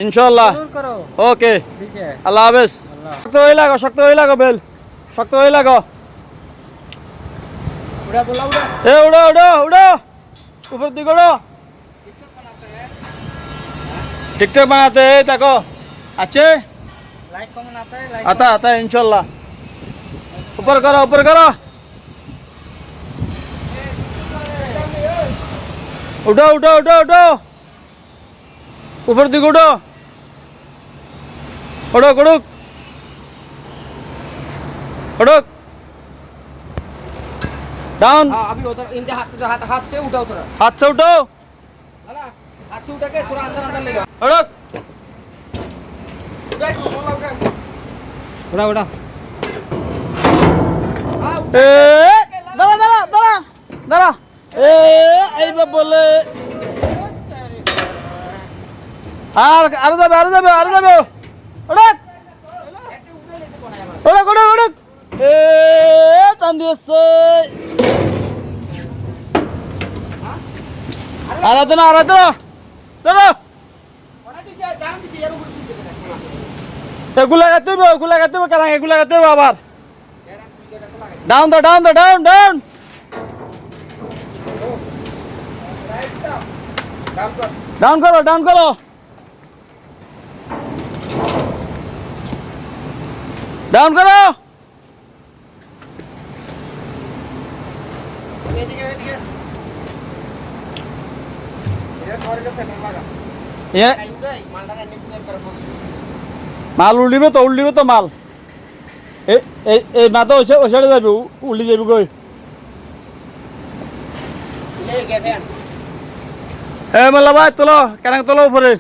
इंशाल्लाह ओके अल्लाह हाफिज शक्त হয়ে লাগো বেল শক্ত হয়ে লাগো उड़ो उड़ो उड़ो ऊपर दिखो उड़ो टिकटॉक बनाते हैं देखो अच्छे आता आता है इंशाल्लाह ऊपर करो उठो उठो उठो उठो ऊपर दिखो उठो उड़ो उड़ुक उड़ुक डाउन अभी उधर इनके हाथ से उठाओ थोड़ा हाथ से उठो लाला हाथ से उठा के थोड़ा अंदर ले लो उड़ुक उड़ा उड़ा ए दादा दादा दादा दादा ए आई बोले আরো যাবে উড়ুক উড়ুক এ টান দিয়েছে আরাধনা দাঁড়া এগুলা গাতে হবে কারণ এগুলা গাতে হবে আবার ডাউন ডাউন ডাউন করো ডাউন করো ডাউন করো মাল উল্লিবে তো মাল এই মাথা ওই সাইডে যাবে উল্লি যাবে কই এ মাল্লা ভাই তোলো কেন তোলো উপরে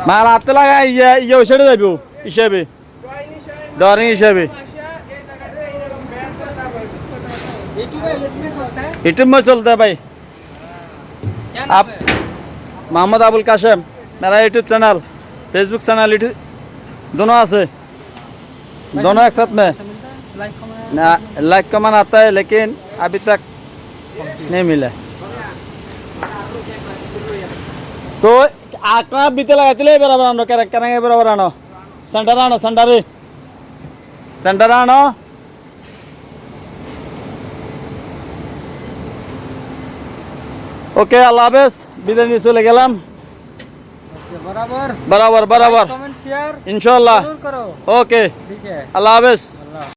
মাল হাতে লাগা ইয়ে ওই সাইডে যাবে হিসাবে ডরিং হিসাবে यूट्यूब में चलता है भाई आप मोहम्मद अबुल कासिम मेरा यूट्यूब चैनल फेसबुक चैनल दोनों आसे दोनों एक साथ में लाइक कमेंट आता है लेकिन अभी तक नहीं मिला तो आका बीते लगा चले बराबर आनो करेंगे बराबर आनो सेंटर आनो ओके अल्लाह हाफिज बिदाय নিয়ে চলে গেলাম बराबर बराबर कमेंट शेयर इंशाल्लाह जरूर करो ओके ठीक है अल्लाह हाफिज